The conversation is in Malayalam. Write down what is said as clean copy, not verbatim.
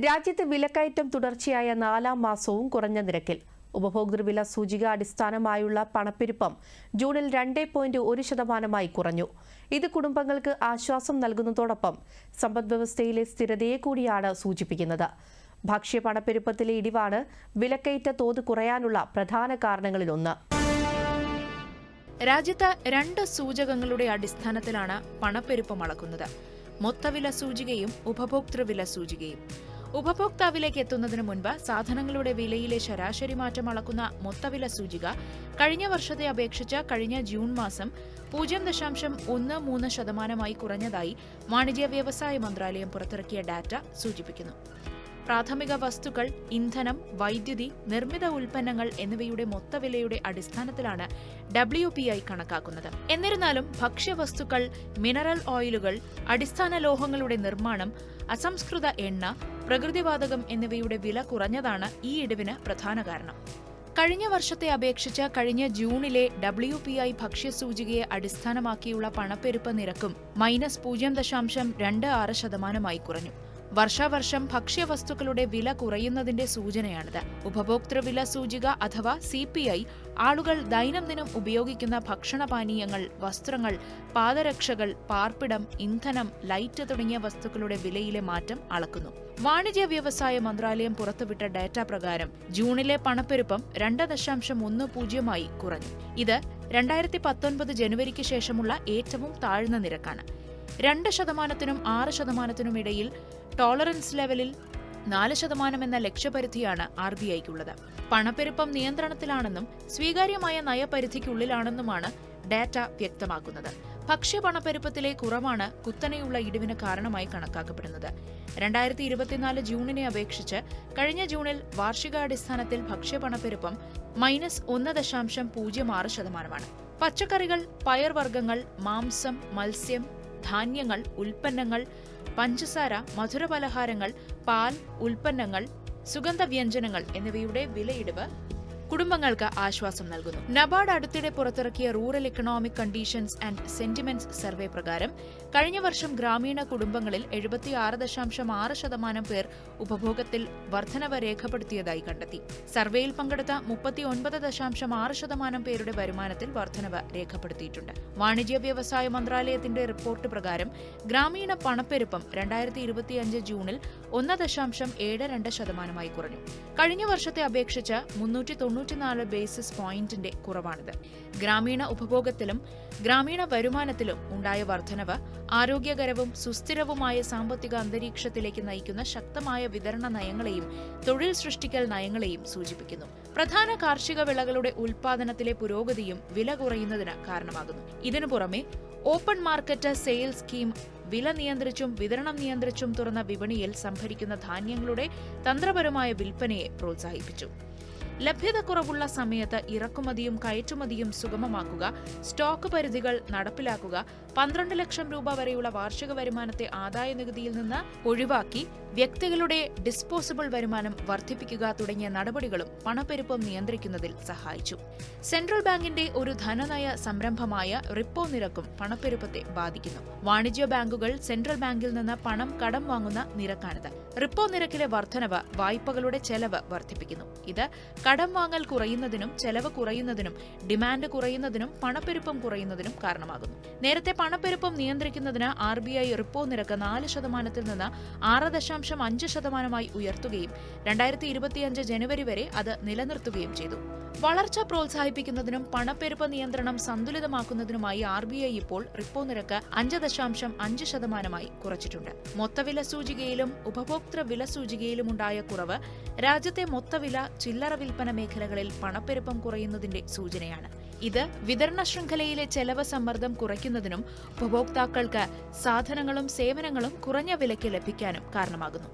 രാജ്യത്ത് വിലക്കയറ്റം തുടർച്ചയായ 4ാം മാസവും കുറഞ്ഞ നിരക്കിൽ. ഉപഭോക്തൃവില സൂചിക അടിസ്ഥാനമായുള്ള പണപ്പെരുപ്പം ജൂണിൽ 2.1% കുറഞ്ഞു. ഇത് കുടുംബങ്ങൾക്ക് ആശ്വാസം നൽകുന്നതോടൊപ്പം സമ്പദ്വ്യവസ്ഥയിലെ സ്ഥിരതയെ കൂടിയാണ് സൂചിപ്പിക്കുന്നത്. ഭക്ഷ്യ പണപ്പെരുപ്പത്തിലെ ഇടിവാണ് വിലക്കയറ്റ തോത് കുറയാനുള്ള പ്രധാന കാരണങ്ങളിലൊന്ന്. രാജ്യത്ത് 2 സൂചകങ്ങളുടെ അടിസ്ഥാനത്തിലാണ് പണപ്പെരുപ്പം അളക്കുന്നത്: മൊത്തവില സൂചികയും ഉപഭോക്തൃവില സൂചികയും. ഉപഭോക്താവിലേക്ക് എത്തുന്നതിന് മുൻപ് സാധനങ്ങളുടെ വിലയിലെ ശരാശരി മാറ്റം അളക്കുന്ന മൊത്തവില സൂചിക കഴിഞ്ഞ വർഷത്തെ അപേക്ഷിച്ച് കഴിഞ്ഞ ജൂൺ മാസം 0.13% കുറഞ്ഞതായി വാണിജ്യ വ്യവസായ മന്ത്രാലയം പുറത്തിറക്കിയ ഡാറ്റ സൂചിപ്പിക്കുന്നു. പ്രാഥമിക വസ്തുക്കൾ, ഇന്ധനം, വൈദ്യുതി, നിർമ്മിത ഉൽപ്പന്നങ്ങൾ എന്നിവയുടെ മൊത്തവിലയുടെ അടിസ്ഥാനത്തിലാണ് WPI കണക്കാക്കുന്നത്. എന്നിരുന്നാലും ഭക്ഷ്യവസ്തുക്കൾ, മിനറൽ ഓയിലുകൾ, അടിസ്ഥാന ലോഹങ്ങളുടെ നിർമ്മാണം, അസംസ്കൃത എണ്ണ, പ്രകൃതിവാതകം എന്നിവയുടെ വില കുറഞ്ഞതാണ് ഈ ഇടിവിന് പ്രധാന കാരണം. കഴിഞ്ഞ വർഷത്തെ അപേക്ഷിച്ച് കഴിഞ്ഞ ജൂണിലെ WPI ഭക്ഷ്യസൂചികയെ അടിസ്ഥാനമാക്കിയുള്ള പണപ്പെരുപ്പ നിരക്കും -0.26% കുറഞ്ഞു. വർഷാവർഷം ഭക്ഷ്യവസ്തുക്കളുടെ വില കുറയുന്നതിന്റെ സൂചനയാണിത്. ഉപഭോക്തൃവില സൂചിക അഥവാ CPI ആളുകൾ ദൈനംദിനം ഉപയോഗിക്കുന്ന ഭക്ഷണപാനീയങ്ങൾ, വസ്ത്രങ്ങൾ, പാദരക്ഷകൾ, പാർപ്പിടം, ഇന്ധനം, ലൈറ്റ് തുടങ്ങിയ വസ്തുക്കളുടെ വിലയിലെ മാറ്റം അളക്കുന്നു. വാണിജ്യ വ്യവസായ മന്ത്രാലയം പുറത്തുവിട്ട ഡാറ്റ പ്രകാരം ജൂണിലെ പണപ്പെരുപ്പം 2.10% കുറഞ്ഞു. ഇത് 2019 ജനുവരിക്ക് ശേഷമുള്ള ഏറ്റവും താഴ്ന്ന നിരക്കാണ്. 2%-നും 6%-നും ഇടയിൽ ടോളറൻസ് ലെവലിൽ 4% എന്ന ലക്ഷ്യപരിധിയാണ് RBIക്കുള്ളത്. പണപ്പെരുപ്പം നിയന്ത്രണത്തിലാണെന്നും സ്വീകാര്യമായ നയപരിധിക്കുള്ളിലാണെന്നുമാണ് ഡാറ്റ വ്യക്തമാക്കുന്നത്. ഭക്ഷ്യപണപ്പെരുപ്പത്തിലെ കുറവാണ് കുത്തനെയുള്ള ഇടിവിന് കാരണമായി കണക്കാക്കപ്പെടുന്നത്. 2024 ജൂണിനെ അപേക്ഷിച്ച് കഴിഞ്ഞ ജൂണിൽ വാർഷികാടിസ്ഥാനത്തിൽ ഭക്ഷ്യപണപ്പെരുപ്പം -1.06%. പച്ചക്കറികൾ, പയർവർഗ്ഗങ്ങൾ, മാംസം, മത്സ്യം, ധാന്യങ്ങൾ, ഉൽപ്പന്നങ്ങൾ, പഞ്ചസാര, മധുരപലഹാരങ്ങൾ, പാൽ, ഉൽപ്പന്നങ്ങൾ, സുഗന്ധവ്യഞ്ജനങ്ങൾ എന്നിവയുടെ വിലയിടിവ് കുടുംബങ്ങൾക്ക് ആശ്വാസം നൽകുന്നു. നബാർഡ് അടുത്തിടെ പുറത്തിറക്കിയ rural economic conditions and sentiments survey പ്രകാരം കഴിഞ്ഞ വർഷം ഗ്രാമീണ കുടുംബങ്ങളിൽ 76.6% പേർ ഉപഭോഗത്തിൽ വർധനവ് രേഖപ്പെടുത്തിയതായി കണ്ടെത്തി. സർവേയിൽ പങ്കെടുത്ത 39.6% പേരുടെ വരുമാനത്തിൽ വർധനവ് രേഖപ്പെടുത്തിയിട്ടുണ്ട്. വാണിജ്യ വ്യവസായ മന്ത്രാലയത്തിന്റെ റിപ്പോർട്ട് പ്രകാരം ഗ്രാമീണ പണപ്പെരുപ്പം 2025 ജൂണിൽ 1.72% കുറഞ്ഞു. കഴിഞ്ഞ വർഷത്തെ അപേക്ഷിച്ച് 394 ബേസിസ് പോയിന്റിന്റെ കുറവാണിത്. ഗ്രാമീണ ഉപഭോഗത്തിലും ഗ്രാമീണ വരുമാനത്തിലും ഉണ്ടായ വർധനവ് ആരോഗ്യകരവും സുസ്ഥിരവുമായ സാമ്പത്തിക അന്തരീക്ഷത്തിലേക്ക് നയിക്കുന്ന ശക്തമായ വിതരണ നയങ്ങളെയും തൊഴിൽ സൃഷ്ടിക്കൽ നയങ്ങളെയും സൂചിപ്പിക്കുന്നു. പ്രധാന കാർഷിക വിളകളുടെ ഉൽപാദനത്തിലെ പുരോഗതിയും വില കുറയുന്നതിന് കാരണമാകുന്നു. ഇതിനു പുറമെ ഓപ്പൺ മാർക്കറ്റ് സെയിൽ സ്കീം വില നിയന്ത്രിച്ചും വിതരണം നിയന്ത്രിച്ചും തുറന്ന വിപണിയിൽ സംഭരിക്കുന്ന ധാന്യങ്ങളുടെ തന്ത്രപരമായ വിൽപ്പനയെ പ്രോത്സാഹിപ്പിച്ചു. ലഭ്യതക്കുറവുള്ള സമയത്ത് ഇറക്കുമതിയും കയറ്റുമതിയും സുഗമമാക്കുക, സ്റ്റോക്ക് പരിധികൾ നടപ്പിലാക്കുക, 12 ലക്ഷം രൂപ വരെയുള്ള വാർഷിക വരുമാനത്തെ ആദായനികുതിയിൽ നിന്ന് ഒഴിവാക്കി വ്യക്തികളുടെ ഡിസ്പോസബിൾ വരുമാനം വർദ്ധിപ്പിക്കുക തുടങ്ങിയ നടപടികളും പണപ്പെരുപ്പം നിയന്ത്രിക്കുന്നതിൽ സഹായിച്ചു. സെൻട്രൽ ബാങ്കിന്റെ ഒരു ധനനയ സംരംഭമായ റിപ്പോ നിരക്കും പണപ്പെരുപ്പത്തെ ബാധിക്കുന്നു. വാണിജ്യ ബാങ്കുകൾ സെൻട്രൽ ബാങ്കിൽ നിന്ന് പണം കടം വാങ്ങുന്ന നിരക്കാണിത്. റിപ്പോ നിരക്കിലെ വർധനവ് വായ്പകളുടെ ചെലവ് വർദ്ധിപ്പിക്കുന്നു. ഇത് കടം വാങ്ങൽ കുറയുന്നതിനും ചെലവ് കുറയുന്നതിനും ഡിമാൻഡ് കുറയുന്നതിനും പണപ്പെരുപ്പം കുറയുന്നതിനും കാരണമാകുന്നു. നേരത്തെ പണപ്പെരുപ്പം നിയന്ത്രിക്കുന്നതിന് RBI റിപ്പോ നിരക്ക് 4%-ൽ നിന്ന് 6.5% ഉയർത്തുകയും 2025 ജനുവരി വരെ അത് നിലനിർത്തുകയും ചെയ്തു. വളർച്ച പ്രോത്സാഹിപ്പിക്കുന്നതിനും പണപ്പെരുപ്പ നിയന്ത്രണം സന്തുലിതമാക്കുന്നതിനുമായി RBI ഇപ്പോൾ റിപ്പോ നിരക്ക് 5.5% കുറച്ചിട്ടുണ്ട്. മൊത്തവില സൂചികയിലും ഉപഭോക്തൃ വില സൂചികയിലും ഉണ്ടായ കുറവ് രാജ്യത്തെ മൊത്തവില, ചില്ലറ വിൽപ്പന മേഖലകളിൽ പണപ്പെരുപ്പം കുറയുന്നതിന്റെ സൂചനയാണ്. ഇത് വിതരണ ശൃംഖലയിലെ ചെലവ് സമ്മർദ്ദം കുറയ്ക്കുന്നതിനും ഉപഭോക്താക്കൾക്ക് സാധനങ്ങളും സേവനങ്ങളും കുറഞ്ഞ വിലയ്ക്ക് ലഭിക്കാനും കാരണമാകുന്നു.